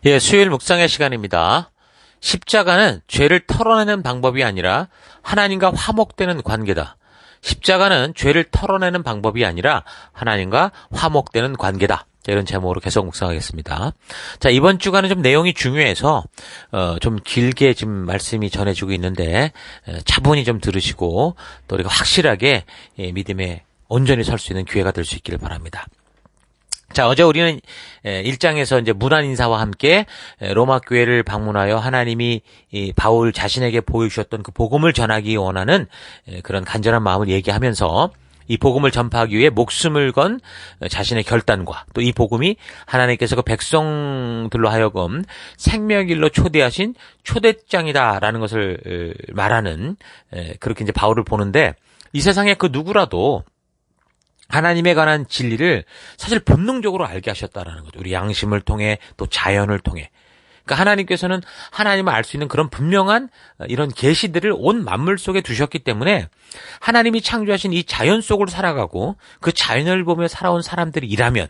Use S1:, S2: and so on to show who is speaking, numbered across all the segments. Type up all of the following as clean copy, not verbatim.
S1: 예, 수요일 묵상의 시간입니다. 십자가는 죄를 털어내는 방법이 아니라 하나님과 화목되는 관계다. 십자가는 죄를 털어내는 방법이 아니라 하나님과 화목되는 관계다. 자, 이런 제목으로 계속 묵상하겠습니다. 자, 이번 주간은 좀 내용이 중요해서 좀 길게 지금 말씀이 전해지고 있는데 차분히 좀 들으시고 또 우리가 확실하게 믿음에 온전히 설 수 있는 기회가 될 수 있기를 바랍니다. 자, 어제 우리는 1장에서 이제 문안 인사와 함께 로마 교회를 방문하여 하나님이 바울 자신에게 보여주셨던 그 복음을 전하기 원하는 그런 간절한 마음을 얘기하면서 이 복음을 전파하기 위해 목숨을 건 자신의 결단과 또 이 복음이 하나님께서 그 백성들로 하여금 생명길로 초대하신 초대장이다라는 것을 말하는 그렇게 이제 바울을 보는데 이 세상에 그 누구라도 하나님에 관한 진리를 사실 본능적으로 알게 하셨다라는 거죠. 우리 양심을 통해 또 자연을 통해. 그러니까 하나님께서는 하나님을 알 수 있는 그런 분명한 이런 계시들을 온 만물 속에 두셨기 때문에 하나님이 창조하신 이 자연 속을 살아가고 그 자연을 보며 살아온 사람들이라면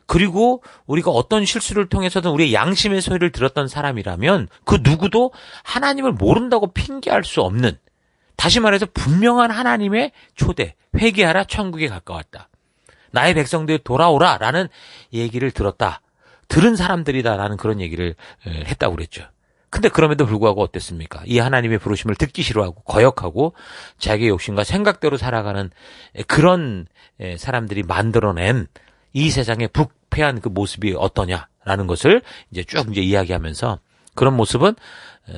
S1: 그리고 우리가 어떤 실수를 통해서든 우리의 양심의 소리를 들었던 사람이라면 그 누구도 하나님을 모른다고 핑계할 수 없는 다시 말해서 분명한 하나님의 초대, 회개하라 천국에 가까웠다. 나의 백성들이 돌아오라 라는 얘기를 들은 사람들이다라는 그런 얘기를 했다고 그랬죠. 근데 그럼에도 불구하고 어땠습니까? 이 하나님의 부르심을 듣기 싫어하고 거역하고 자기의 욕심과 생각대로 살아가는 그런 사람들이 만들어낸 이 세상의 부패한 그 모습이 어떠냐라는 것을 이제 쭉 이제 이야기하면서 그런 모습은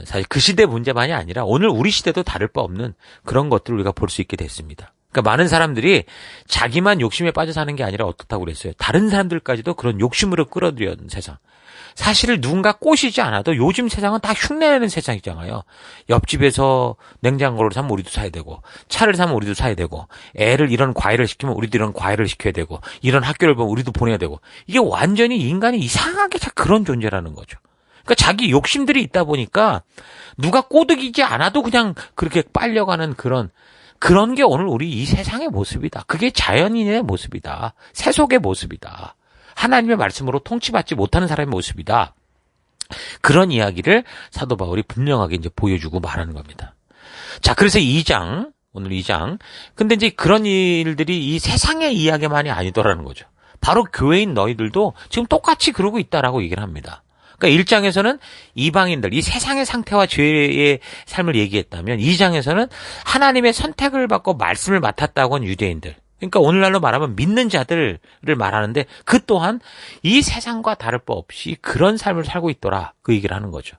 S1: 사실 그 시대 문제만이 아니라 오늘 우리 시대도 다를 바 없는 그런 것들을 우리가 볼 수 있게 됐습니다. 그러니까 많은 사람들이 자기만 욕심에 빠져 사는 게 아니라 어떻다고 그랬어요. 다른 사람들까지도 그런 욕심으로 끌어들여는 세상. 사실 누군가 꼬시지 않아도 요즘 세상은 다 흉내내는 세상이잖아요. 옆집에서 냉장고를 사면 우리도 사야 되고 차를 사면 우리도 사야 되고 애를 이런 과일을 시키면 우리도 이런 과일을 시켜야 되고 이런 학교를 보면 우리도 보내야 되고 이게 완전히 인간이 이상하게 그런 존재라는 거죠. 그러니까 자기 욕심들이 있다 보니까 누가 꼬드기지 않아도 그냥 그렇게 빨려가는 그런 게 오늘 우리 이 세상의 모습이다. 그게 자연인의 모습이다. 세속의 모습이다. 하나님의 말씀으로 통치받지 못하는 사람의 모습이다. 그런 이야기를 사도 바울이 분명하게 이제 보여주고 말하는 겁니다. 자, 그래서 오늘 2장. 근데 이제 그런 일들이 이 세상의 이야기만이 아니더라는 거죠. 바로 교회인 너희들도 지금 똑같이 그러고 있다라고 얘기를 합니다. 그러니까 1장에서는 이방인들, 이 세상의 상태와 죄의 삶을 얘기했다면 2장에서는 하나님의 선택을 받고 말씀을 맡았다고 한 유대인들. 그러니까 오늘날로 말하면 믿는 자들을 말하는데 그 또한 이 세상과 다를 바 없이 그런 삶을 살고 있더라. 그 얘기를 하는 거죠.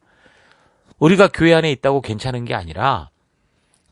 S1: 우리가 교회 안에 있다고 괜찮은 게 아니라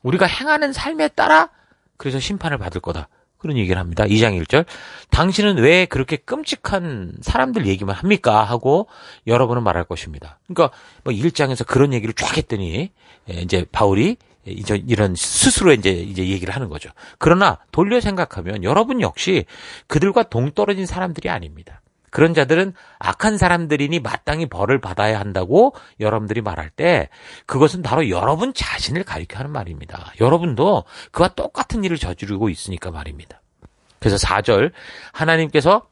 S1: 우리가 행하는 삶에 따라 그래서 심판을 받을 거다. 그런 얘기를 합니다. 2장 1절. 당신은 왜 그렇게 끔찍한 사람들 얘기만 합니까? 하고 여러분은 말할 것입니다. 그러니까 1장에서 그런 얘기를 쫙 했더니 이제 바울이 이런 스스로 이제 얘기를 하는 거죠. 그러나 돌려 생각하면 여러분 역시 그들과 동떨어진 사람들이 아닙니다. 그런 자들은 악한 사람들이니 마땅히 벌을 받아야 한다고 여러분들이 말할 때 그것은 바로 여러분 자신을 가리켜 하는 말입니다. 여러분도 그와 똑같은 일을 저지르고 있으니까 말입니다. 그래서 4절 하나님께서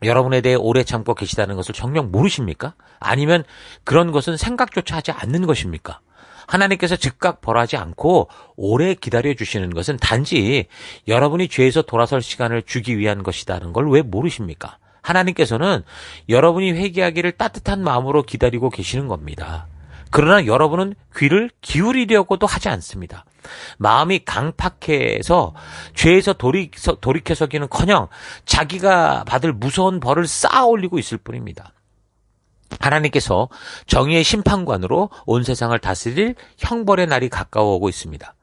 S1: 여러분에 대해 오래 참고 계시다는 것을 정녕 모르십니까? 아니면 그런 것은 생각조차 하지 않는 것입니까? 하나님께서 즉각 벌하지 않고 오래 기다려주시는 것은 단지 여러분이 죄에서 돌아설 시간을 주기 위한 것이라는 걸 왜 모르십니까? 하나님께서는 여러분이 회개하기를 따뜻한 마음으로 기다리고 계시는 겁니다. 그러나 여러분은 귀를 기울이려고도 하지 않습니다. 마음이 강팍해서 죄에서 돌이켜서기는커녕 자기가 받을 무서운 벌을 쌓아 올리고 있을 뿐입니다. 하나님께서 정의의 심판관으로 온 세상을 다스릴 형벌의 날이 가까워 오고 있습니다.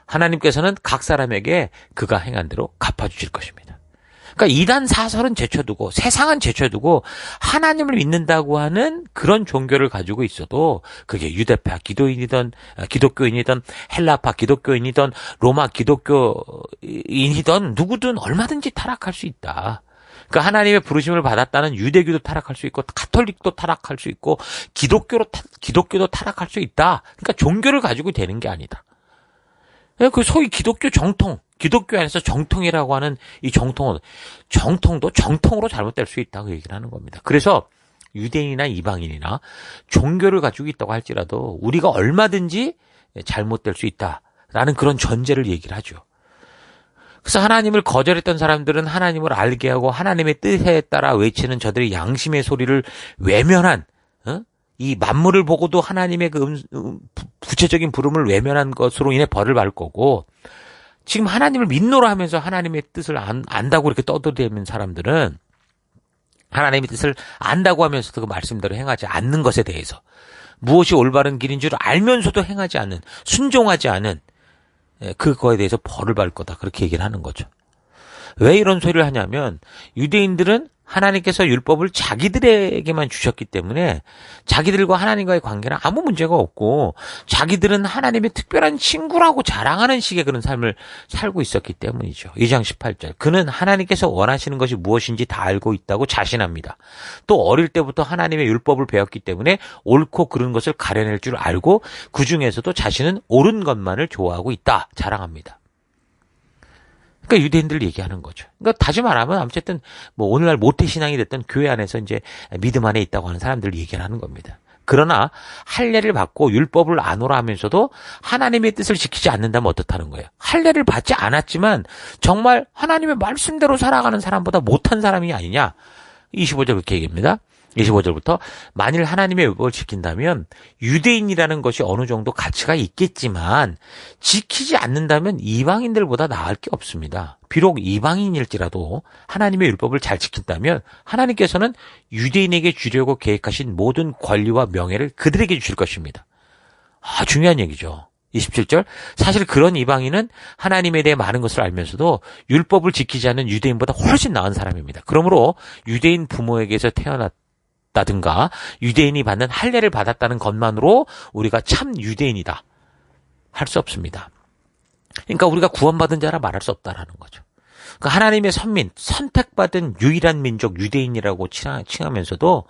S1: 하나님께서는 각 사람에게 그가 행한 대로 갚아주실 것입니다. 그러니까 이단 사설은 제쳐두고 세상은 제쳐두고 하나님을 믿는다고 하는 그런 종교를 가지고 있어도 그게 유대파 기독교인이든 헬라파 기독교인이든 로마 기독교인이든 누구든 얼마든지 타락할 수 있다. 그러니까 하나님의 부르심을 받았다는 유대교도 타락할 수 있고 가톨릭도 타락할 수 있고 기독교도 타락할 수 있다. 그러니까 종교를 가지고 되는 게 아니다. 그 소위 기독교 정통, 기독교 안에서 정통이라고 하는 이 정통도 정통으로 잘못될 수 있다고 얘기를 하는 겁니다. 그래서 유대인이나 이방인이나 종교를 가지고 있다고 할지라도 우리가 얼마든지 잘못될 수 있다라는 그런 전제를 얘기를 하죠. 그래서 하나님을 거절했던 사람들은 하나님을 알게 하고 하나님의 뜻에 따라 외치는 저들의 양심의 소리를 외면한, 이 만물을 보고도 하나님의 그 구체적인 부름을 외면한 것으로 인해 벌을 받을 거고, 지금 하나님을 믿노라 하면서 하나님의 뜻을 안다고 이렇게 떠들이는 사람들은 하나님의 뜻을 안다고 하면서도 그 말씀대로 행하지 않는 것에 대해서, 무엇이 올바른 길인 줄 알면서도 행하지 않는, 순종하지 않은 그거에 대해서 벌을 받을 거다, 그렇게 얘기를 하는 거죠. 왜 이런 소리를 하냐면 유대인들은 하나님께서 율법을 자기들에게만 주셨기 때문에 자기들과 하나님과의 관계는 아무 문제가 없고 자기들은 하나님의 특별한 친구라고 자랑하는 식의 그런 삶을 살고 있었기 때문이죠. 2장 18절. 그는 하나님께서 원하시는 것이 무엇인지 다 알고 있다고 자신합니다. 또 어릴 때부터 하나님의 율법을 배웠기 때문에 옳고 그른 것을 가려낼 줄 알고 그 중에서도 자신은 옳은 것만을 좋아하고 있다, 자랑합니다. 그러니까 유대인들 얘기하는 거죠. 그러니까 다시 말하면 어쨌든 뭐 오늘날 모태신앙이 됐던 교회 안에서 이제 믿음 안에 있다고 하는 사람들 얘기를 하는 겁니다. 그러나 할례를 받고 율법을 안오라 하면서도 하나님의 뜻을 지키지 않는다면 어떻다는 거예요. 할례를 받지 않았지만 정말 하나님의 말씀대로 살아가는 사람보다 못한 사람이 아니냐. 25절 그렇게 얘기합니다. 25절부터 만일 하나님의 율법을 지킨다면 유대인이라는 것이 어느 정도 가치가 있겠지만 지키지 않는다면 이방인들보다 나을 게 없습니다. 비록 이방인일지라도 하나님의 율법을 잘 지킨다면 하나님께서는 유대인에게 주려고 계획하신 모든 권리와 명예를 그들에게 주실 것입니다. 중요한 얘기죠. 27절. 사실 그런 이방인은 하나님에 대해 많은 것을 알면서도 율법을 지키지 않는 유대인보다 훨씬 나은 사람입니다. 그러므로 유대인 부모에게서 태어났다든가 유대인이 받는 할례를 받았다는 것만으로 우리가 참 유대인이다 할 수 없습니다. 그러니까 우리가 구원받은 자라 말할 수 없다라는 거죠. 그러니까 하나님의 선민, 선택받은 유일한 민족 유대인이라고 칭하면서도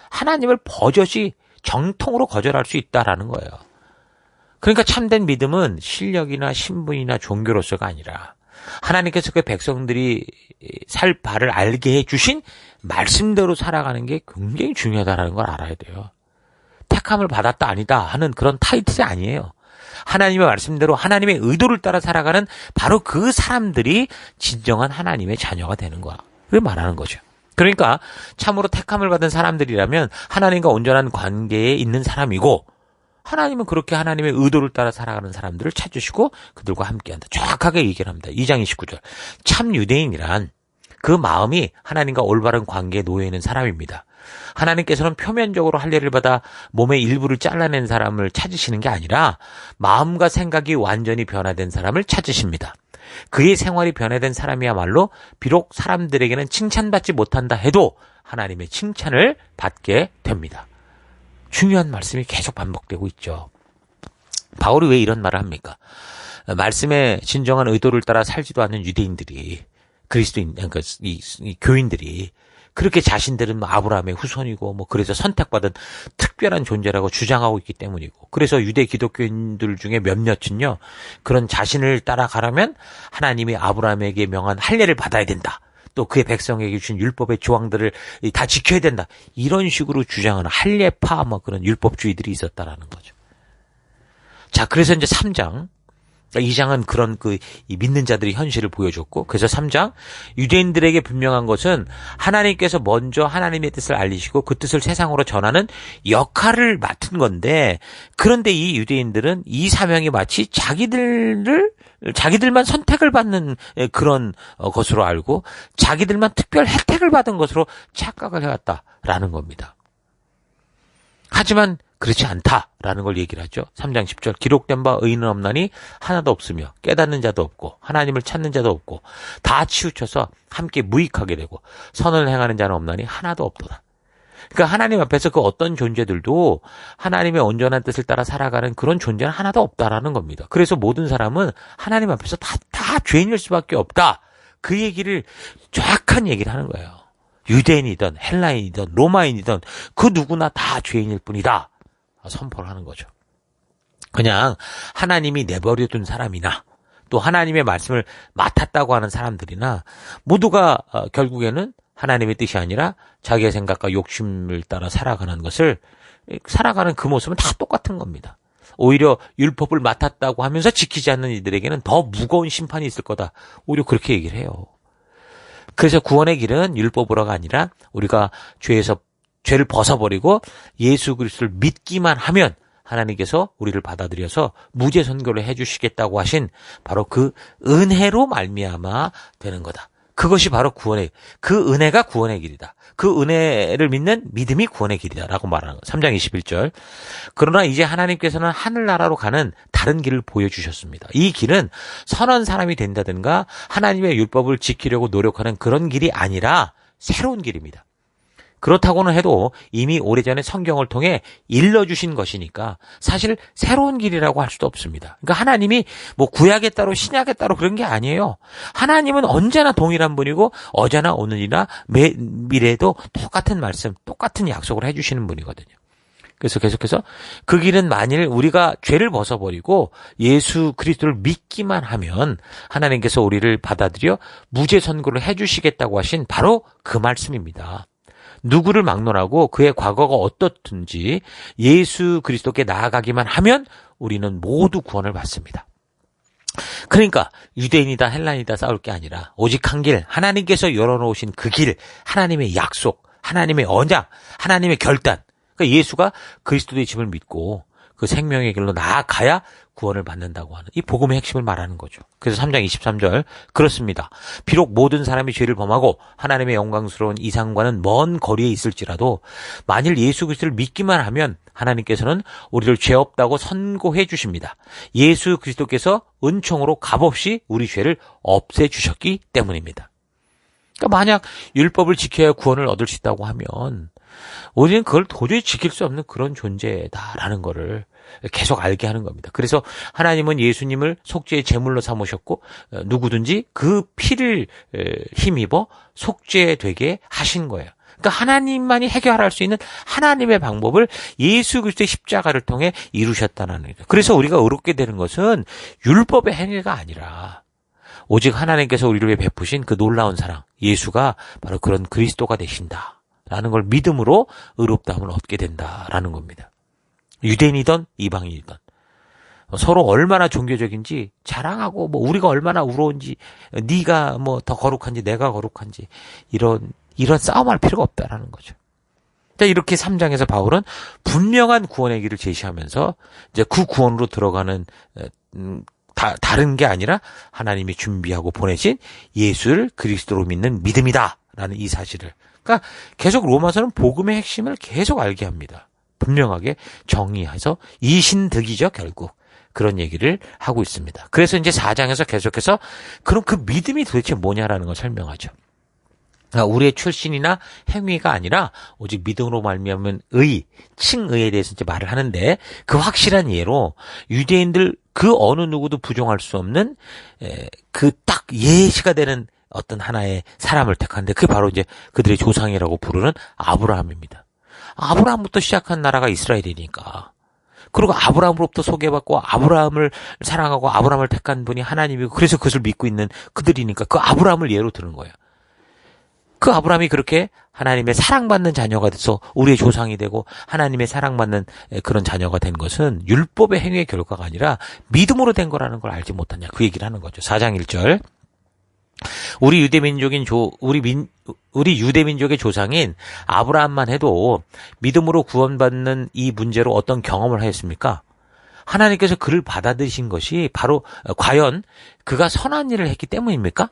S1: 하나님을 버젓이 정통으로 거절할 수 있다라는 거예요. 그러니까 참된 믿음은 실력이나 신분이나 종교로서가 아니라 하나님께서 그 백성들이 살 바를 알게 해주신 말씀대로 살아가는 게 굉장히 중요하다는 걸 알아야 돼요. 택함을 받았다 아니다 하는 그런 타이틀이 아니에요. 하나님의 말씀대로 하나님의 의도를 따라 살아가는 바로 그 사람들이 진정한 하나님의 자녀가 되는 거야. 그걸 말하는 거죠. 그러니까 참으로 택함을 받은 사람들이라면 하나님과 온전한 관계에 있는 사람이고 하나님은 그렇게 하나님의 의도를 따라 살아가는 사람들을 찾으시고 그들과 함께한다. 정확하게 얘기를 합니다. 2장 29절. 참 유대인이란 그 마음이 하나님과 올바른 관계에 놓여 있는 사람입니다. 하나님께서는 표면적으로 할례를 받아 몸의 일부를 잘라낸 사람을 찾으시는 게 아니라 마음과 생각이 완전히 변화된 사람을 찾으십니다. 그의 생활이 변화된 사람이야말로 비록 사람들에게는 칭찬받지 못한다 해도 하나님의 칭찬을 받게 됩니다. 중요한 말씀이 계속 반복되고 있죠. 바울이 왜 이런 말을 합니까? 말씀의 진정한 의도를 따라 살지도 않는 유대인들이 그리스도인, 그러니까 이 교인들이 그렇게 자신들은 아브라함의 후손이고 그래서 선택받은 특별한 존재라고 주장하고 있기 때문이고, 그래서 유대 기독교인들 중에 몇몇은요 그런 자신을 따라가려면 하나님이 아브라함에게 명한 할례를 받아야 된다, 또 그의 백성에게 주신 율법의 조항들을 다 지켜야 된다, 이런 식으로 주장하는 할례파 그런 율법주의들이 있었다라는 거죠. 자, 그래서 이제 3장, 2장은 그런 이 믿는 자들의 현실을 보여줬고, 그래서 3장 유대인들에게 분명한 것은 하나님께서 먼저 하나님의 뜻을 알리시고 그 뜻을 세상으로 전하는 역할을 맡은 건데, 그런데 이 유대인들은 이 사명이 마치 자기들만 선택을 받는 그런 것으로 알고 자기들만 특별 혜택을 받은 것으로 착각을 해왔다라는 겁니다. 하지만 그렇지 않다라는 걸 얘기를 하죠. 3장 10절. 기록된 바 의인은 없나니 하나도 없으며 깨닫는 자도 없고 하나님을 찾는 자도 없고 다 치우쳐서 함께 무익하게 되고 선을 행하는 자는 없나니 하나도 없도다. 그러니까 하나님 앞에서 그 어떤 존재들도 하나님의 온전한 뜻을 따라 살아가는 그런 존재는 하나도 없다라는 겁니다. 그래서 모든 사람은 하나님 앞에서 다 죄인일 수밖에 없다. 그 얘기를, 정확한 얘기를 하는 거예요. 유대인이든 헬라인이든 로마인이든 그 누구나 다 죄인일 뿐이다 선포를 하는 거죠. 그냥 하나님이 내버려둔 사람이나 또 하나님의 말씀을 맡았다고 하는 사람들이나 모두가 결국에는 하나님의 뜻이 아니라 자기의 생각과 욕심을 따라 살아가는 그 모습은 다 똑같은 겁니다. 오히려 율법을 맡았다고 하면서 지키지 않는 이들에게는 더 무거운 심판이 있을 거다. 오히려 그렇게 얘기를 해요. 그래서 구원의 길은 율법으로가 아니라 우리가 죄를 벗어버리고 예수 그리스도를 믿기만 하면 하나님께서 우리를 받아들여서 무죄 선고를 해주시겠다고 하신 바로 그 은혜로 말미암아 되는 거다. 그것이 바로 그 은혜가 구원의 길이다. 그 은혜를 믿는 믿음이 구원의 길이다라고 말하는 거. 3장 21절. 그러나 이제 하나님께서는 하늘나라로 가는 다른 길을 보여주셨습니다. 이 길은 선한 사람이 된다든가 하나님의 율법을 지키려고 노력하는 그런 길이 아니라 새로운 길입니다. 그렇다고는 해도 이미 오래전에 성경을 통해 일러주신 것이니까 사실 새로운 길이라고 할 수도 없습니다. 그러니까 하나님이 뭐 구약에 따로 신약에 따로 그런 게 아니에요. 하나님은 언제나 동일한 분이고 어제나 오늘이나 미래에도 똑같은 말씀, 똑같은 약속을 해주시는 분이거든요. 그래서 계속해서 그 길은 만일 우리가 죄를 벗어버리고 예수 그리스도를 믿기만 하면 하나님께서 우리를 받아들여 무죄 선고를 해주시겠다고 하신 바로 그 말씀입니다. 누구를 막론하고 그의 과거가 어떻든지 예수 그리스도께 나아가기만 하면 우리는 모두 구원을 받습니다. 그러니까 유대인이다 헬라인이다 싸울 게 아니라 오직 한 길, 하나님께서 열어놓으신 그 길, 하나님의 약속, 하나님의 언약, 하나님의 결단. 그러니까 예수가 그리스도의 짐을 믿고 그 생명의 길로 나아가야 구원을 받는다고 하는 이 복음의 핵심을 말하는 거죠. 그래서 3장 23절 그렇습니다. 비록 모든 사람이 죄를 범하고 하나님의 영광스러운 이상과는 먼 거리에 있을지라도 만일 예수 그리스도를 믿기만 하면 하나님께서는 우리를 죄 없다고 선고해 주십니다. 예수 그리스도께서 은총으로 값없이 우리 죄를 없애주셨기 때문입니다. 그러니까 만약 율법을 지켜야 구원을 얻을 수 있다고 하면 우리는 그걸 도저히 지킬 수 없는 그런 존재다라는 거를 계속 알게 하는 겁니다. 그래서 하나님은 예수님을 속죄의 제물로 삼으셨고 누구든지 그 피를 힘입어 속죄되게 하신 거예요. 그러니까 하나님만이 해결할 수 있는 하나님의 방법을 예수 그리스도의 십자가를 통해 이루셨다는 거예요. 그래서 우리가 의롭게 되는 것은 율법의 행위가 아니라 오직 하나님께서 우리를 위해 베푸신 그 놀라운 사랑, 예수가 바로 그런 그리스도가 되신다라는 걸 믿음으로 의롭다함을 얻게 된다라는 겁니다. 유대인이든 이방인이든 서로 얼마나 종교적인지 자랑하고 뭐 우리가 얼마나 우러운지 네가 뭐 더 거룩한지 내가 거룩한지 이런 싸움할 필요가 없다라는 거죠. 자, 이렇게 3장에서 바울은 분명한 구원의 길을 제시하면서 이제 그 구원으로 들어가는 다른 게 아니라 하나님이 준비하고 보내신 예수를 그리스도로 믿는 믿음이다라는 이 사실을. 그러니까 계속 로마서는 복음의 핵심을 계속 알게 합니다. 분명하게 정의해서 이신득이죠, 결국. 그런 얘기를 하고 있습니다. 그래서 이제 4장에서 계속해서 그럼 그 믿음이 도대체 뭐냐라는 걸 설명하죠. 그러니까 우리의 출신이나 행위가 아니라 오직 믿음으로 말미암은 칭의에 대해서 이제 말을 하는데 그 확실한 예로 유대인들 그 어느 누구도 부정할 수 없는 그 딱 예시가 되는 어떤 하나의 사람을 택하는데 그게 바로 이제 그들의 조상이라고 부르는 아브라함입니다. 아브라함부터 시작한 나라가 이스라엘이니까. 그리고 아브라함으로부터 소개받고 아브라함을 사랑하고 아브라함을 택한 분이 하나님이고 그래서 그것을 믿고 있는 그들이니까 그 아브라함을 예로 드는 거예요. 그 아브라함이 그렇게 하나님의 사랑받는 자녀가 돼서 우리의 조상이 되고 하나님의 사랑받는 그런 자녀가 된 것은 율법의 행위의 결과가 아니라 믿음으로 된 거라는 걸 알지 못하냐 그 얘기를 하는 거죠. 4장 1절. 우리 유대민족의 조상인 아브라함만 해도 믿음으로 구원받는 이 문제로 어떤 경험을 하였습니까? 하나님께서 그를 받아들이신 것이 바로 과연 그가 선한 일을 했기 때문입니까?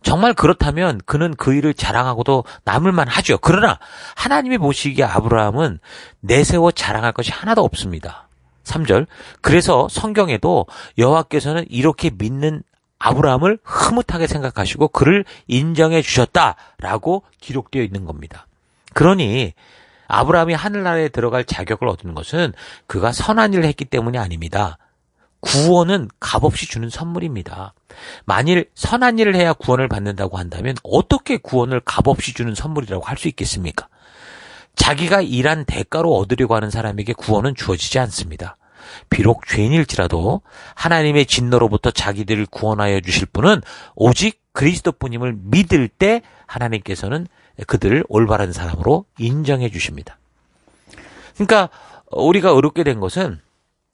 S1: 정말 그렇다면 그는 그 일을 자랑하고도 남을만 하죠. 그러나 하나님이 보시기에 아브라함은 내세워 자랑할 것이 하나도 없습니다. 3절. 그래서 성경에도 여호와께서는 이렇게 믿는 아브라함을 흐뭇하게 생각하시고 그를 인정해 주셨다라고 기록되어 있는 겁니다. 그러니 아브라함이 하늘나라에 들어갈 자격을 얻는 것은 그가 선한 일을 했기 때문이 아닙니다. 구원은 값없이 주는 선물입니다. 만일 선한 일을 해야 구원을 받는다고 한다면 어떻게 구원을 값없이 주는 선물이라고 할 수 있겠습니까? 자기가 일한 대가로 얻으려고 하는 사람에게 구원은 주어지지 않습니다. 비록 죄인일지라도 하나님의 진노로부터 자기들을 구원하여 주실 분은 오직 그리스도뿐임을 믿을 때 하나님께서는 그들을 올바른 사람으로 인정해 주십니다. 그러니까 우리가 어렵게 된 것은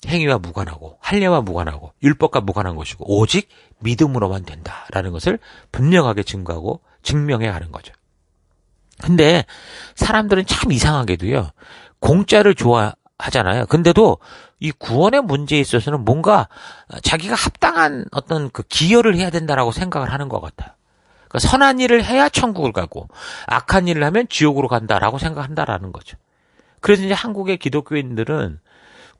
S1: 행위와 무관하고 할례와 무관하고 율법과 무관한 것이고 오직 믿음으로만 된다라는 것을 분명하게 증거하고 증명해 가는 거죠. 근데 사람들은 참 이상하게도요. 공짜를 좋아하잖아요. 근데도 이 구원의 문제에 있어서는 뭔가 자기가 합당한 어떤 그 기여를 해야 된다라고 생각을 하는 것 같아요. 그러니까 선한 일을 해야 천국을 가고 악한 일을 하면 지옥으로 간다라고 생각한다라는 거죠. 그래서 이제 한국의 기독교인들은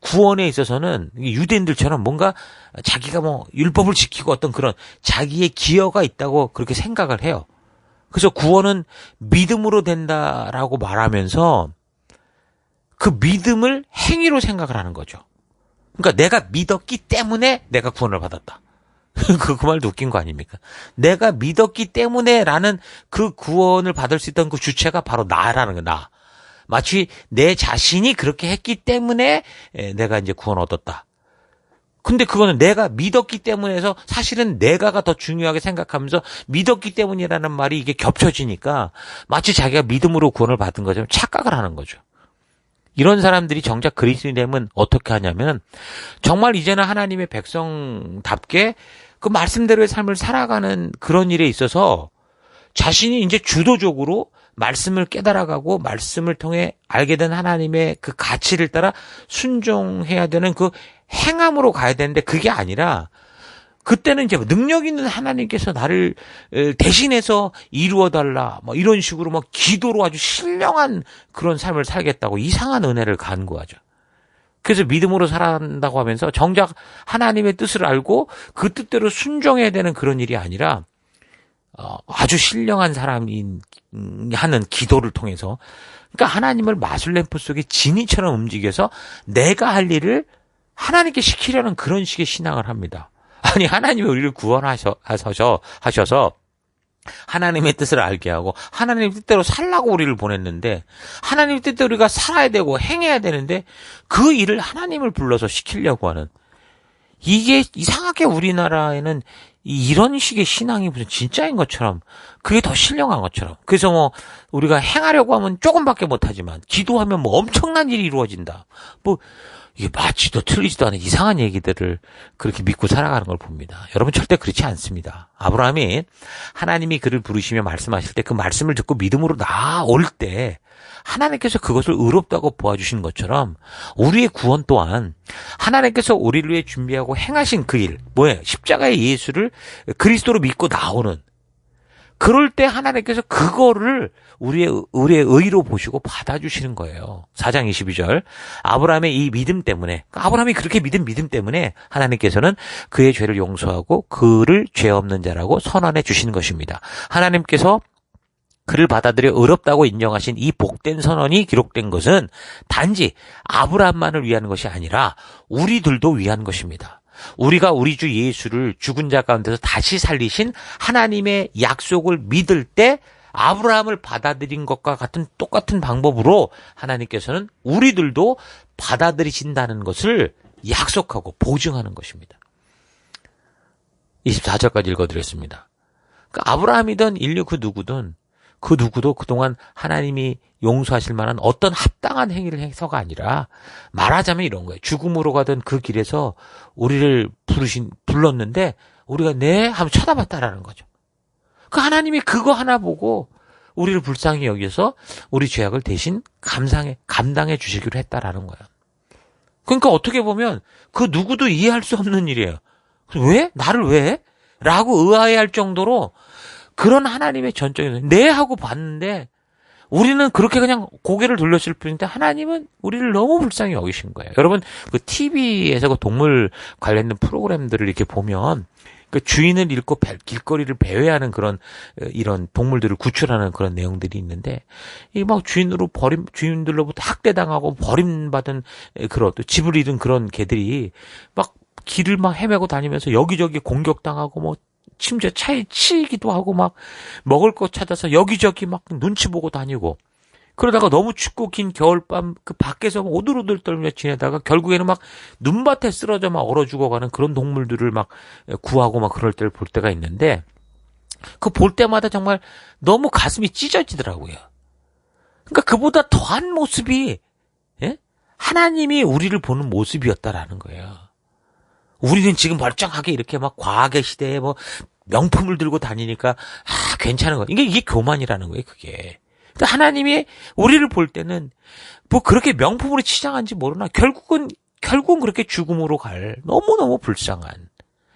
S1: 구원에 있어서는 유대인들처럼 뭔가 자기가 뭐 율법을 지키고 어떤 그런 자기의 기여가 있다고 그렇게 생각을 해요. 그래서 구원은 믿음으로 된다라고 말하면서 그 믿음을 행위로 생각을 하는 거죠. 그러니까 내가 믿었기 때문에 내가 구원을 받았다. 그 말도 웃긴 거 아닙니까? 내가 믿었기 때문에라는 그 구원을 받을 수 있던 그 주체가 바로 나라는 거야, 나. 마치 내 자신이 그렇게 했기 때문에 내가 이제 구원 얻었다. 근데 그거는 내가 믿었기 때문에 해서 사실은 내가가 더 중요하게 생각하면서 믿었기 때문이라는 말이 이게 겹쳐지니까 마치 자기가 믿음으로 구원을 받은 것처럼 착각을 하는 거죠. 이런 사람들이 정작 그리스도인이 되면 어떻게 하냐면 정말 이제는 하나님의 백성답게 그 말씀대로의 삶을 살아가는 그런 일에 있어서 자신이 이제 주도적으로 말씀을 깨달아가고 말씀을 통해 알게 된 하나님의 그 가치를 따라 순종해야 되는 그 행함으로 가야 되는데 그게 아니라 그때는 이제 능력 있는 하나님께서 나를 대신해서 이루어달라 뭐 이런 식으로 막 기도로 아주 신령한 그런 삶을 살겠다고 이상한 은혜를 간구하죠. 그래서 믿음으로 살아간다고 하면서 정작 하나님의 뜻을 알고 그 뜻대로 순종해야 되는 그런 일이 아니라 아주 신령한 사람이 하는 기도를 통해서 그러니까 하나님을 마술램프 속에 지니처럼 움직여서 내가 할 일을 하나님께 시키려는 그런 식의 신앙을 합니다. 아니 하나님이 우리를 구원하셔서 하나님의 뜻을 알게 하고 하나님의 뜻대로 살라고 우리를 보냈는데 하나님의 뜻대로 우리가 살아야 되고 행해야 되는데 그 일을 하나님을 불러서 시키려고 하는 이게 이상하게 우리나라에는 이런 식의 신앙이 무슨 진짜인 것처럼 그게 더 신령한 것처럼 그래서 뭐 우리가 행하려고 하면 조금밖에 못하지만 기도하면 뭐 엄청난 일이 이루어진다. 뭐 이게 맞지도 틀리지도 않은 이상한 얘기들을 그렇게 믿고 살아가는 걸 봅니다. 여러분 절대 그렇지 않습니다. 아브라함이 하나님이 그를 부르시며 말씀하실 때 그 말씀을 듣고 믿음으로 나올 때 하나님께서 그것을 의롭다고 보아주신 것처럼 우리의 구원 또한 하나님께서 우리를 위해 준비하고 행하신 그 일, 뭐예요? 십자가의 예수를 그리스도로 믿고 나오는 그럴 때 하나님께서 그거를 우리의 의로 보시고 받아주시는 거예요. 4장 22절. 아브라함의 이 믿음 때문에, 아브라함이 그렇게 믿음 때문에 하나님께서는 그의 죄를 용서하고 그를 죄 없는 자라고 선언해 주시는 것입니다. 하나님께서 그를 받아들여 의롭다고 인정하신 이 복된 선언이 기록된 것은 단지 아브라함만을 위한 것이 아니라 우리들도 위한 것입니다. 우리가 우리 주 예수를 죽은 자 가운데서 다시 살리신 하나님의 약속을 믿을 때 아브라함을 받아들인 것과 같은 똑같은 방법으로 하나님께서는 우리들도 받아들이신다는 것을 약속하고 보증하는 것입니다. 24절까지 읽어드렸습니다. 그러니까 아브라함이든 인류 그 누구든 그 누구도 그동안 하나님이 용서하실 만한 어떤 합당한 행위를 해서가 아니라 말하자면 이런 거예요. 죽음으로 가던 그 길에서 우리를 불렀는데 우리가 네 하면 쳐다봤다라는 거죠. 그 하나님이 그거 하나 보고 우리를 불쌍히 여겨서 우리 죄악을 대신 감당해 주시기로 했다라는 거예요. 그러니까 어떻게 보면 그 누구도 이해할 수 없는 일이에요. 왜? 나를 왜? 라고 의아해할 정도로 그런 하나님의 전적인 네 하고 봤는데 우리는 그렇게 그냥 고개를 돌렸을 뿐인데 하나님은 우리를 너무 불쌍히 여기신 거예요. 여러분 그 TV에서 그 동물 관련된 프로그램들을 이렇게 보면 그 주인을 잃고 길거리를 배회하는 그런 이런 동물들을 구출하는 그런 내용들이 있는데 이 막 주인들로부터 학대당하고 버림받은 그런 또 집을 잃은 그런 개들이 막 길을 막 헤매고 다니면서 여기저기 공격당하고 뭐 심지어 차에 치이기도 하고 막 먹을 거 찾아서 여기저기 막 눈치 보고 다니고 그러다가 너무 춥고 긴 겨울밤 그 밖에서 오들오들 떨며 지내다가 결국에는 막 눈밭에 쓰러져 막 얼어 죽어가는 그런 동물들을 막 구하고 막 그럴 때를 볼 때가 있는데 그 볼 때마다 정말 너무 가슴이 찢어지더라고요. 그러니까 그보다 더한 모습이, 예? 하나님이 우리를 보는 모습이었다라는 거예요. 우리는 지금 멀쩡하게 이렇게 막 과학의 시대에 뭐 명품을 들고 다니니까 괜찮은 거예요. 이게 교만이라는 거예요, 그게. 근데 하나님이 우리를 볼 때는 뭐 그렇게 명품으로 치장한지 모르나 결국은 그렇게 죽음으로 갈 너무너무 불쌍한.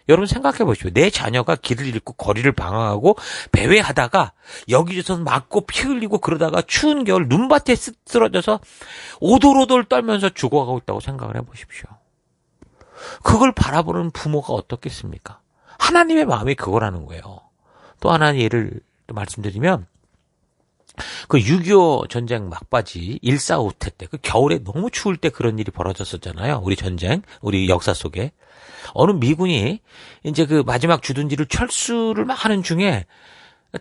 S1: 여러분 생각해 보십시오. 내 자녀가 길을 잃고 거리를 방황하고 배회하다가 여기저기서 맞고 피 흘리고 그러다가 추운 겨울 눈밭에 쓰러져서 오돌오돌 떨면서 죽어가고 있다고 생각을 해보십시오. 그걸 바라보는 부모가 어떻겠습니까? 하나님의 마음이 그거라는 거예요. 또 하나 예를 또 말씀드리면 그 6.25 전쟁 막바지 1.4.5태 때 그 겨울에 너무 추울 때 그런 일이 벌어졌었잖아요. 우리 전쟁, 우리 역사 속에. 어느 미군이 이제 그 마지막 주둔지를 철수를 막 하는 중에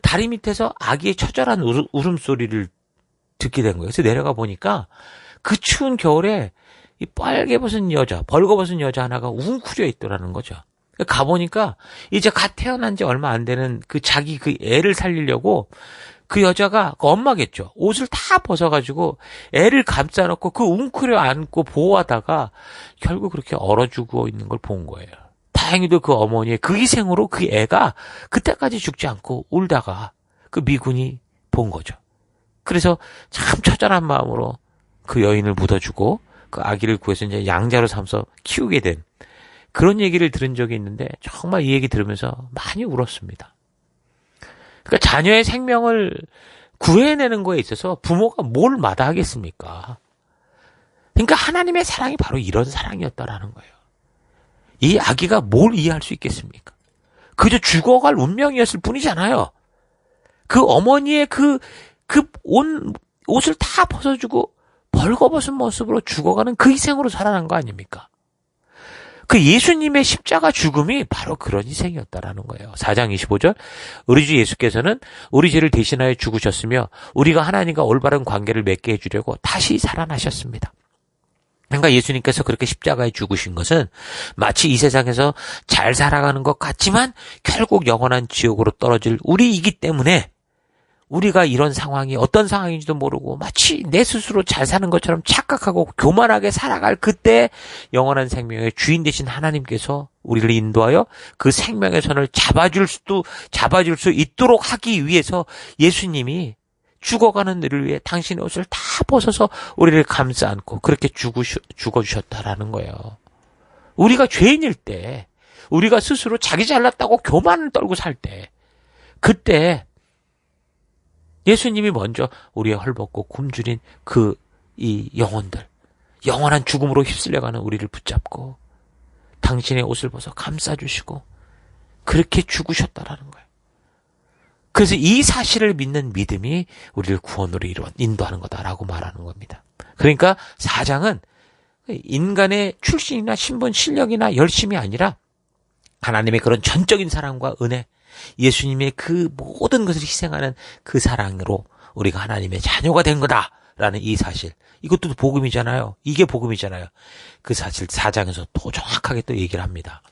S1: 다리 밑에서 아기의 처절한 울음소리를 듣게 된 거예요. 그래서 내려가 보니까 그 추운 겨울에 이 벌거벗은 여자 하나가 웅크려 있더라는 거죠. 가보니까 이제 갓 태어난 지 얼마 안 되는 그 자기 그 애를 살리려고 그 여자가 그 엄마겠죠. 옷을 다 벗어가지고 애를 감싸놓고 그 웅크려 안고 보호하다가 결국 그렇게 얼어 죽어 있는 걸 본 거예요. 다행히도 그 어머니의 그 희생으로 그 애가 그때까지 죽지 않고 울다가 그 미군이 본 거죠. 그래서 참 처절한 마음으로 그 여인을 묻어주고 그 아기를 구해서 이제 양자로 삼아서 키우게 된 그런 얘기를 들은 적이 있는데 정말 이 얘기 들으면서 많이 울었습니다. 그러니까 자녀의 생명을 구해내는 거에 있어서 부모가 뭘 마다하겠습니까? 그러니까 하나님의 사랑이 바로 이런 사랑이었다라는 거예요. 이 아기가 뭘 이해할 수 있겠습니까? 그저 죽어갈 운명이었을 뿐이잖아요. 그 어머니의 옷을 다 벗어주고 벌거벗은 모습으로 죽어가는 그 희생으로 살아난 거 아닙니까? 그 예수님의 십자가 죽음이 바로 그런 희생이었다라는 거예요. 4장 25절 우리 주 예수께서는 우리 죄를 대신하여 죽으셨으며 우리가 하나님과 올바른 관계를 맺게 해주려고 다시 살아나셨습니다. 그러니까 예수님께서 그렇게 십자가에 죽으신 것은 마치 이 세상에서 잘 살아가는 것 같지만 결국 영원한 지옥으로 떨어질 우리이기 때문에 우리가 이런 상황이 어떤 상황인지도 모르고 마치 내 스스로 잘 사는 것처럼 착각하고 교만하게 살아갈 그때 영원한 생명의 주인 되신 하나님께서 우리를 인도하여 그 생명의 선을 잡아줄 수 있도록 하기 위해서 예수님이 죽어가는 너를 위해 당신의 옷을 다 벗어서 우리를 감싸 안고 그렇게 죽어주셨다라는 거예요. 우리가 죄인일 때, 우리가 스스로 자기 잘났다고 교만을 떨고 살 때, 그때 예수님이 먼저 우리의 헐벗고 굶주린 이 영혼들, 영원한 죽음으로 휩쓸려가는 우리를 붙잡고 당신의 옷을 벗어 감싸주시고 그렇게 죽으셨다라는 거예요. 그래서 이 사실을 믿는 믿음이 우리를 구원으로 인도하는 거다라고 말하는 겁니다. 그러니까 4장은 인간의 출신이나 신분, 실력이나 열심이 아니라 하나님의 그런 전적인 사랑과 은혜, 예수님의 그 모든 것을 희생하는 그 사랑으로 우리가 하나님의 자녀가 된 거다라는 이 사실. 이것도 복음이잖아요. 이게 복음이잖아요. 그 사실 4장에서 더 정확하게 또 얘기를 합니다.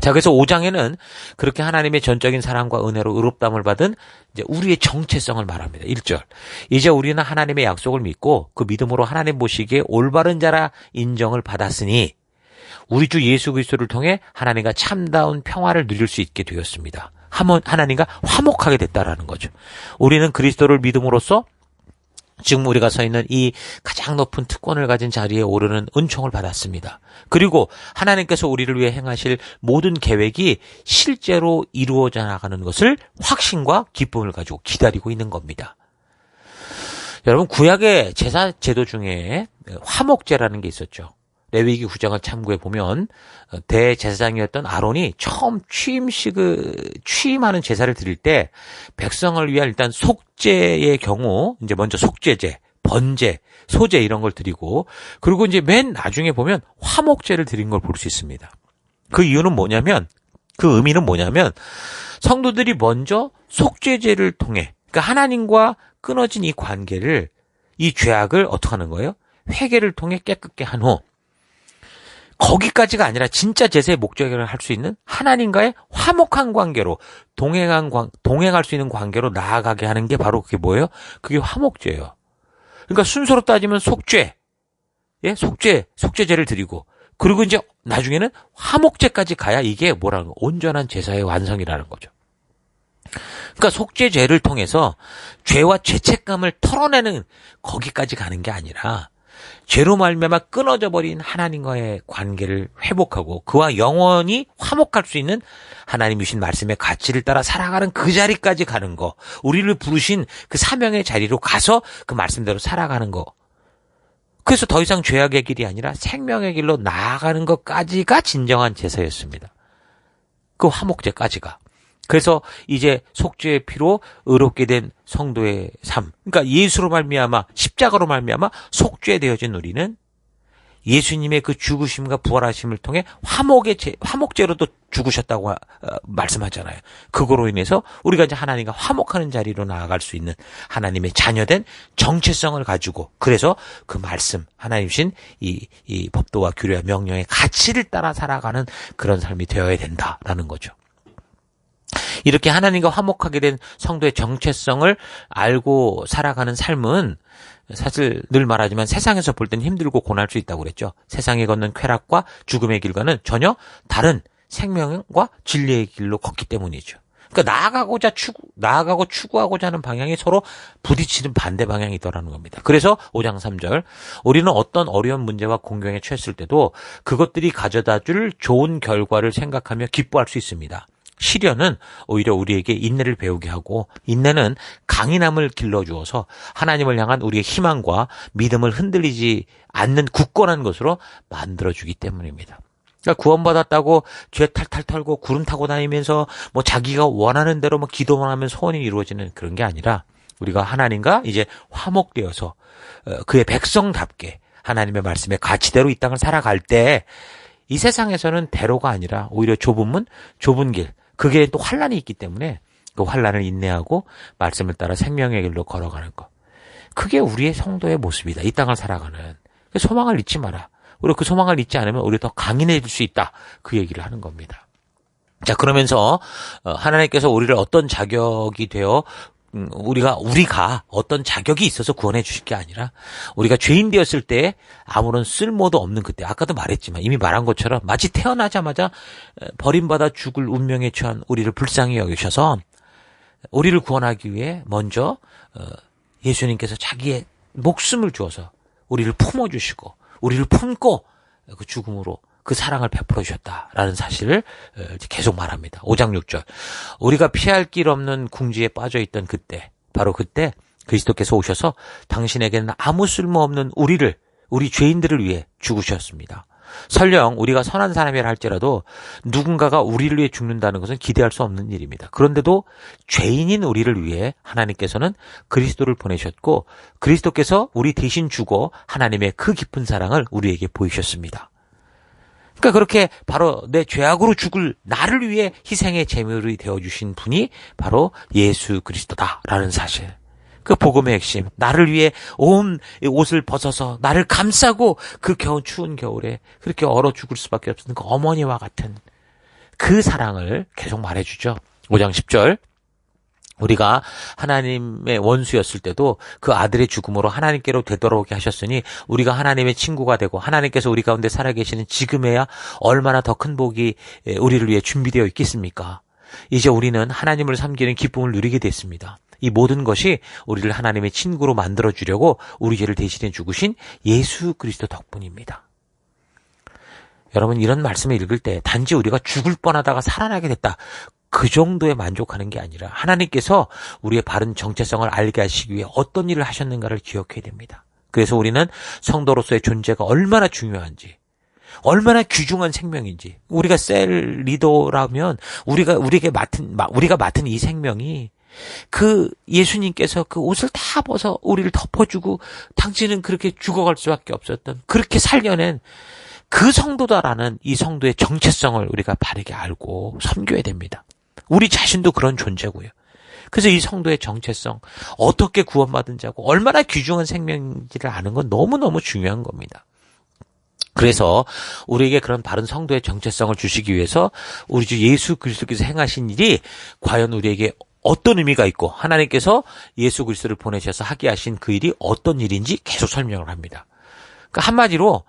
S1: 자, 그래서 5장에는 그렇게 하나님의 전적인 사랑과 은혜로 의롭다함을 받은 이제 우리의 정체성을 말합니다. 1절. 이제 우리는 하나님의 약속을 믿고 그 믿음으로 하나님 보시기에 올바른 자라 인정을 받았으니 우리 주 예수 그리스도를 통해 하나님과 참다운 평화를 누릴 수 있게 되었습니다. 하나님과 화목하게 됐다라는 거죠. 우리는 그리스도를 믿음으로써 지금 우리가 서 있는 이 가장 높은 특권을 가진 자리에 오르는 은총을 받았습니다. 그리고 하나님께서 우리를 위해 행하실 모든 계획이 실제로 이루어져 나가는 것을 확신과 기쁨을 가지고 기다리고 있는 겁니다. 여러분, 구약의 제사 제도 중에 화목제라는 게 있었죠. 레위기 9장을 참고해 보면 대제사장이었던 아론이 처음 취임하는 제사를 드릴 때 백성을 위한 일단 속죄의 경우 이제 먼저 속죄제, 번제, 소제 이런 걸 드리고 그리고 이제 맨 나중에 보면 화목제를 드린 걸 볼 수 있습니다. 그 이유는 뭐냐면 그 의미는 뭐냐면 성도들이 먼저 속죄제를 통해 그러니까 하나님과 끊어진 이 관계를 이 죄악을 어떻게 하는 거예요? 회개를 통해 깨끗게 한 후 거기까지가 아니라 진짜 제사의 목적을 할 수 있는 하나님과의 화목한 관계로 동행할 수 있는 관계로 나아가게 하는 게 바로 그게 뭐예요? 그게 화목제예요. 그러니까 순서로 따지면 속죄, 예, 속죄제를 드리고, 그리고 이제 나중에는 화목제까지 가야 이게 뭐라는 거, 온전한 제사의 완성이라는 거죠. 그러니까 속죄제를 통해서 죄와 죄책감을 털어내는 거기까지 가는 게 아니라 죄로 말미암아 끊어져 버린 하나님과의 관계를 회복하고 그와 영원히 화목할 수 있는 하나님 주신 말씀의 가치를 따라 살아가는 그 자리까지 가는 거, 우리를 부르신 그 사명의 자리로 가서 그 말씀대로 살아가는 거, 그래서 더 이상 죄악의 길이 아니라 생명의 길로 나아가는 것까지가 진정한 제사였습니다. 그 화목제까지가. 그래서 이제 속죄의 피로 의롭게 된 성도의 삶, 그러니까 예수로 말미암아, 십자가로 말미암아 속죄되어진 우리는 예수님의 그 죽으심과 부활하심을 통해 화목제로도 죽으셨다고 말씀하잖아요. 그거로 인해서 우리가 이제 하나님과 화목하는 자리로 나아갈 수 있는 하나님의 자녀된 정체성을 가지고, 그래서 그 말씀, 하나님 주신 이 법도와 규례와 명령의 가치를 따라 살아가는 그런 삶이 되어야 된다라는 거죠. 이렇게 하나님과 화목하게 된 성도의 정체성을 알고 살아가는 삶은 사실 늘 말하지만 세상에서 볼 땐 힘들고 고날 수 있다고 그랬죠. 세상에 걷는 쾌락과 죽음의 길과는 전혀 다른 생명과 진리의 길로 걷기 때문이죠. 그러니까 나아가고 추구하고자 하는 방향이 서로 부딪히는 반대 방향이더라는 겁니다. 그래서 5장 3절, 우리는 어떤 어려운 문제와 공경에 처했을 때도 그것들이 가져다 줄 좋은 결과를 생각하며 기뻐할 수 있습니다. 시련은 오히려 우리에게 인내를 배우게 하고, 인내는 강인함을 길러주어서 하나님을 향한 우리의 희망과 믿음을 흔들리지 않는 굳건한 것으로 만들어주기 때문입니다. 그러니까 구원받았다고 죄 탈탈 털고 구름 타고 다니면서 뭐 자기가 원하는 대로 뭐 기도만 하면 소원이 이루어지는 그런 게 아니라, 우리가 하나님과 이제 화목되어서 그의 백성답게 하나님의 말씀의 가치대로 이 땅을 살아갈 때 이 세상에서는 대로가 아니라 오히려 좁은 문, 좁은 길, 그게 또 환란이 있기 때문에 그 환란을 인내하고 말씀을 따라 생명의 길로 걸어가는 것. 그게 우리의 성도의 모습이다. 이 땅을 살아가는. 소망을 잊지 마라. 우리가 그 소망을 잊지 않으면 우리 더 강인해질 수 있다. 그 얘기를 하는 겁니다. 자, 그러면서 하나님께서 우리를 어떤 자격이 되어 우리가 어떤 자격이 있어서 구원해 주실 게 아니라, 우리가 죄인 되었을 때 아무런 쓸모도 없는 그때, 아까도 말했지만 이미 말한 것처럼 마치 태어나자마자 버림받아 죽을 운명에 처한 우리를 불쌍히 여기셔서 우리를 구원하기 위해 먼저 예수님께서 자기의 목숨을 주어서 우리를 품어주시고 우리를 품고 그 죽음으로 그 사랑을 베풀어 주셨다라는 사실을 계속 말합니다. 5장 6절. 우리가 피할 길 없는 궁지에 빠져 있던 그때, 바로 그때 그리스도께서 오셔서 당신에게는 아무 쓸모없는 우리 죄인들을 위해 죽으셨습니다. 설령 우리가 선한 사람이라 할지라도 누군가가 우리를 위해 죽는다는 것은 기대할 수 없는 일입니다. 그런데도 죄인인 우리를 위해 하나님께서는 그리스도를 보내셨고, 그리스도께서 우리 대신 죽어 하나님의 그 깊은 사랑을 우리에게 보이셨습니다. 그러니까 그렇게 바로 내 죄악으로 죽을 나를 위해 희생의 제물이 되어주신 분이 바로 예수 그리스도다라는 사실. 그 복음의 핵심, 나를 위해 온 옷을 벗어서 나를 감싸고 그 추운 겨울에 그렇게 얼어 죽을 수밖에 없는 그 어머니와 같은 그 사랑을 계속 말해주죠. 5장 10절. 우리가 하나님의 원수였을 때도 그 아들의 죽음으로 하나님께로 되돌아오게 하셨으니 우리가 하나님의 친구가 되고 하나님께서 우리 가운데 살아계시는 지금에야 얼마나 더 큰 복이 우리를 위해 준비되어 있겠습니까? 이제 우리는 하나님을 섬기는 기쁨을 누리게 됐습니다. 이 모든 것이 우리를 하나님의 친구로 만들어주려고 우리 죄를 대신해 죽으신 예수 그리스도 덕분입니다. 여러분, 이런 말씀을 읽을 때 단지 우리가 죽을 뻔하다가 살아나게 됐다, 그 정도에 만족하는 게 아니라 하나님께서 우리의 바른 정체성을 알게 하시기 위해 어떤 일을 하셨는가를 기억해야 됩니다. 그래서 우리는 성도로서의 존재가 얼마나 중요한지, 얼마나 귀중한 생명인지, 우리가 셀 리더라면 우리가 맡은 이 생명이 그 예수님께서 그 옷을 다 벗어 우리를 덮어주고 당신은 그렇게 죽어갈 수밖에 없었던, 그렇게 살려낸 그 성도다라는 이 성도의 정체성을 우리가 바르게 알고 섬겨야 됩니다. 우리 자신도 그런 존재고요. 그래서 이 성도의 정체성, 어떻게 구원받은 자고 얼마나 귀중한 생명인지를 아는 건 너무너무 중요한 겁니다. 그래서 우리에게 그런 바른 성도의 정체성을 주시기 위해서 우리 주 예수 그리스도께서 행하신 일이 과연 우리에게 어떤 의미가 있고 하나님께서 예수 그리스도를 보내셔서 하게 하신 그 일이 어떤 일인지 계속 설명을 합니다. 그러니까 한마디로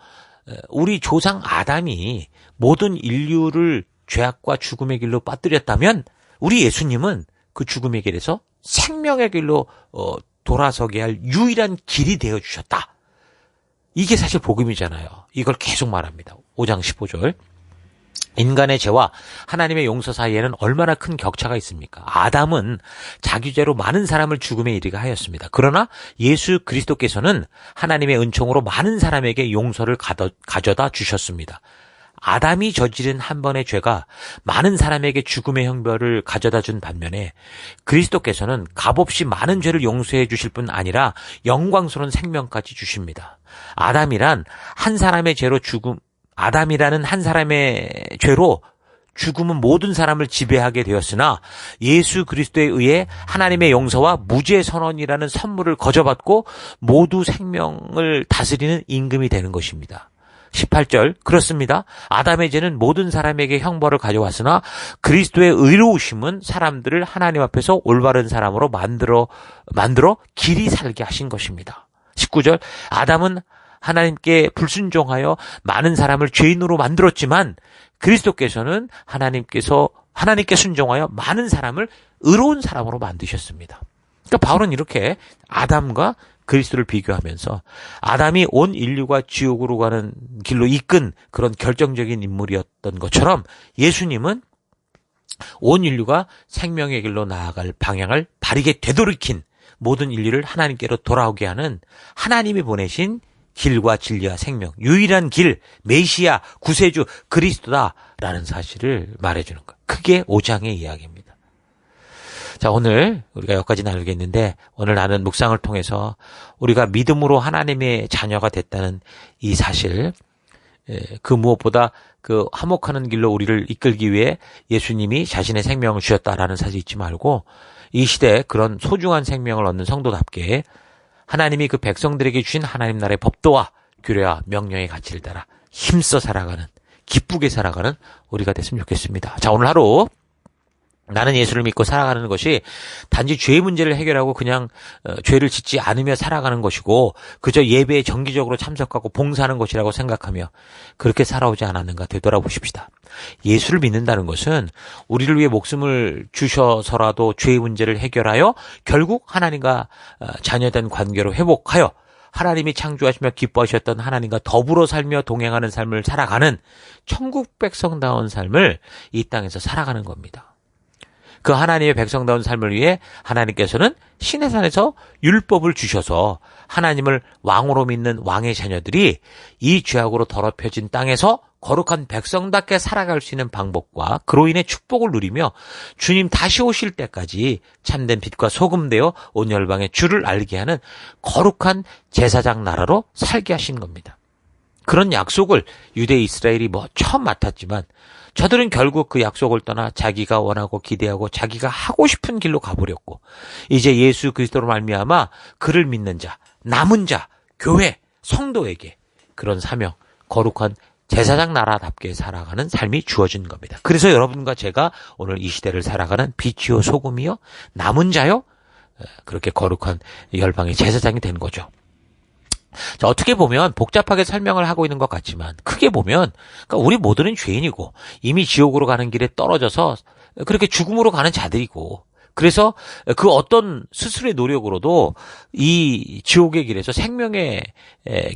S1: 우리 조상 아담이 모든 인류를 죄악과 죽음의 길로 빠뜨렸다면 우리 예수님은 그 죽음의 길에서 생명의 길로 돌아서게 할 유일한 길이 되어주셨다. 이게 사실 복음이잖아요. 이걸 계속 말합니다. 5장 15절. 인간의 죄와 하나님의 용서 사이에는 얼마나 큰 격차가 있습니까? 아담은 자기 죄로 많은 사람을 죽음에 이르게 하였습니다. 그러나 예수 그리스도께서는 하나님의 은총으로 많은 사람에게 용서를 가져다 주셨습니다. 아담이 저지른 한 번의 죄가 많은 사람에게 죽음의 형벌을 가져다 준 반면에 그리스도께서는 값없이 많은 죄를 용서해 주실 뿐 아니라 영광스러운 생명까지 주십니다. 아담이라는 한 사람의 죄로 죽음은 모든 사람을 지배하게 되었으나 예수 그리스도에 의해 하나님의 용서와 무죄 선언이라는 선물을 거저받고 모두 생명을 다스리는 임금이 되는 것입니다. 18절 그렇습니다. 아담의 죄는 모든 사람에게 형벌을 가져왔으나 그리스도의 의로우심은 사람들을 하나님 앞에서 올바른 사람으로 만들어 길이 살게 하신 것입니다. 19절 아담은 하나님께 불순종하여 많은 사람을 죄인으로 만들었지만 그리스도께서는 하나님께 순종하여 많은 사람을 의로운 사람으로 만드셨습니다. 그러니까 바울은 이렇게 아담과 그리스도를 비교하면서 아담이 온 인류가 지옥으로 가는 길로 이끈 그런 결정적인 인물이었던 것처럼 예수님은 온 인류가 생명의 길로 나아갈 방향을 바르게 되돌이킨 모든 인류를 하나님께로 돌아오게 하는 하나님이 보내신 길과 진리와 생명, 유일한 길, 메시아, 구세주, 그리스도다라는 사실을 말해주는 것. 그게 5장의 이야기입니다. 자, 오늘 우리가 여기까지 나누겠는데 오늘 나는 묵상을 통해서 우리가 믿음으로 하나님의 자녀가 됐다는 이 사실, 그 무엇보다 그 화목하는 길로 우리를 이끌기 위해 예수님이 자신의 생명을 주셨다라는 사실 잊지 말고 이 시대에 그런 소중한 생명을 얻는 성도답게 하나님이 그 백성들에게 주신 하나님 나라의 법도와 규례와 명령의 가치를 따라 힘써 살아가는, 기쁘게 살아가는 우리가 됐으면 좋겠습니다. 자, 오늘 하루 나는 예수를 믿고 살아가는 것이 단지 죄의 문제를 해결하고 그냥 죄를 짓지 않으며 살아가는 것이고 그저 예배에 정기적으로 참석하고 봉사하는 것이라고 생각하며 그렇게 살아오지 않았는가 되돌아보십시다. 예수를 믿는다는 것은 우리를 위해 목숨을 주셔서라도 죄의 문제를 해결하여 결국 하나님과 자녀된 관계로 회복하여 하나님이 창조하시며 기뻐하셨던 하나님과 더불어 살며 동행하는 삶을 살아가는 천국 백성다운 삶을 이 땅에서 살아가는 겁니다. 그 하나님의 백성다운 삶을 위해 하나님께서는 시내산에서 율법을 주셔서 하나님을 왕으로 믿는 왕의 자녀들이 이 죄악으로 더럽혀진 땅에서 거룩한 백성답게 살아갈 수 있는 방법과 그로 인해 축복을 누리며 주님 다시 오실 때까지 참된 빛과 소금 되어 온 열방의 주를 알게 하는 거룩한 제사장 나라로 살게 하신 겁니다. 그런 약속을 유대 이스라엘이 처음 맡았지만 저들은 결국 그 약속을 떠나 자기가 원하고 기대하고 자기가 하고 싶은 길로 가버렸고 이제 예수 그리스도로 말미암아 그를 믿는 자, 남은 자, 교회, 성도에게 그런 사명, 거룩한 제사장 나라답게 살아가는 삶이 주어진 겁니다. 그래서 여러분과 제가 오늘 이 시대를 살아가는 빛이요 소금이요 남은 자요 그렇게 거룩한 열방의 제사장이 된 거죠. 자, 어떻게 보면 복잡하게 설명을 하고 있는 것 같지만 크게 보면 그러니까 우리 모두는 죄인이고 이미 지옥으로 가는 길에 떨어져서 그렇게 죽음으로 가는 자들이고 그래서 그 어떤 스스로의 노력으로도 이 지옥의 길에서 생명의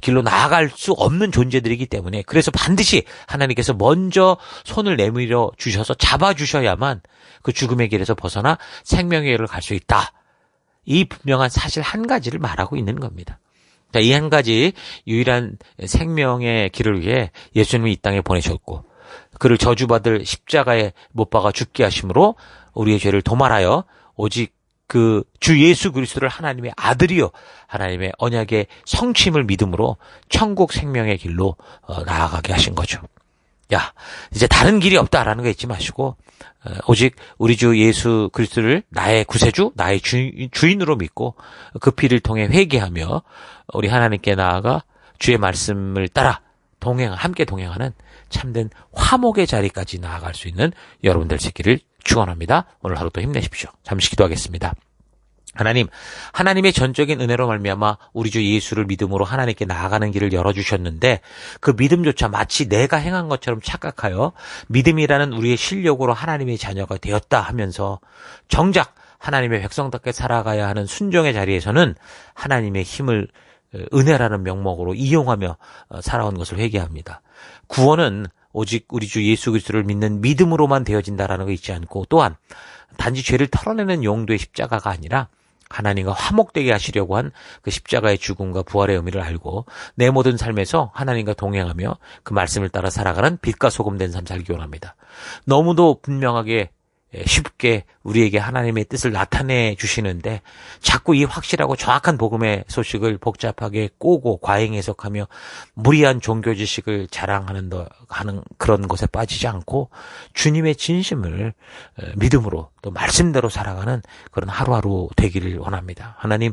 S1: 길로 나아갈 수 없는 존재들이기 때문에 그래서 반드시 하나님께서 먼저 손을 내밀어 주셔서 잡아주셔야만 그 죽음의 길에서 벗어나 생명의 길을 갈 수 있다. 이 분명한 사실 한 가지를 말하고 있는 겁니다. 이 한 가지 유일한 생명의 길을 위해 예수님이 이 땅에 보내셨고 그를 저주받을 십자가에 못 박아 죽게 하심으로 우리의 죄를 도말하여 오직 그 주 예수 그리스도를 하나님의 아들이요 하나님의 언약의 성취임을 믿음으로 천국 생명의 길로 나아가게 하신 거죠. 야, 이제 다른 길이 없다라는 거 잊지 마시고 오직 우리 주 예수 그리스도를 나의 구세주, 나의 주인으로 믿고 그 피를 통해 회개하며 우리 하나님께 나아가 주의 말씀을 따라 함께 동행하는 참된 화목의 자리까지 나아갈 수 있는 여러분들 되기를 축원합니다. 오늘 하루도 힘내십시오. 잠시 기도하겠습니다. 하나님, 하나님의 전적인 은혜로 말미암아 우리 주 예수를 믿음으로 하나님께 나아가는 길을 열어주셨는데 그 믿음조차 마치 내가 행한 것처럼 착각하여 믿음이라는 우리의 실력으로 하나님의 자녀가 되었다 하면서 정작 하나님의 백성답게 살아가야 하는 순종의 자리에서는 하나님의 힘을 은혜라는 명목으로 이용하며 살아온 것을 회개합니다. 구원은 오직 우리 주 예수 그리스도를 믿는 믿음으로만 되어진다라는 거 잊지 않고 또한 단지 죄를 털어내는 용도의 십자가가 아니라 하나님과 화목되게 하시려고 한 그 십자가의 죽음과 부활의 의미를 알고 내 모든 삶에서 하나님과 동행하며 그 말씀을 따라 살아가는 빛과 소금 된 삶 살기 원합니다. 너무도 분명하게 쉽게 우리에게 하나님의 뜻을 나타내 주시는데 자꾸 이 확실하고 정확한 복음의 소식을 복잡하게 꼬고 과잉 해석하며 무리한 종교 지식을 자랑하는 그런 것에 빠지지 않고 주님의 진심을 믿음으로 또 말씀대로 살아가는 그런 하루하루 되기를 원합니다. 하나님,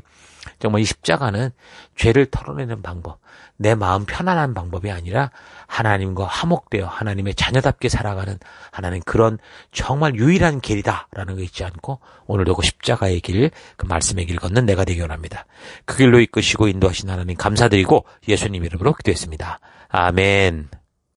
S1: 정말 이 십자가는 죄를 털어내는 방법, 내 마음 편안한 방법이 아니라 하나님과 화목되어 하나님의 자녀답게 살아가는 하나님 그런 정말 유일한 길이다라는 거 잊지 않고 오늘도 그 십자가의 길, 그 말씀의 길 걷는 내가 되기 원합니다. 그 길로 이끄시고 인도하신 하나님 감사드리고 예수님 이름으로 기도했습니다. 아멘.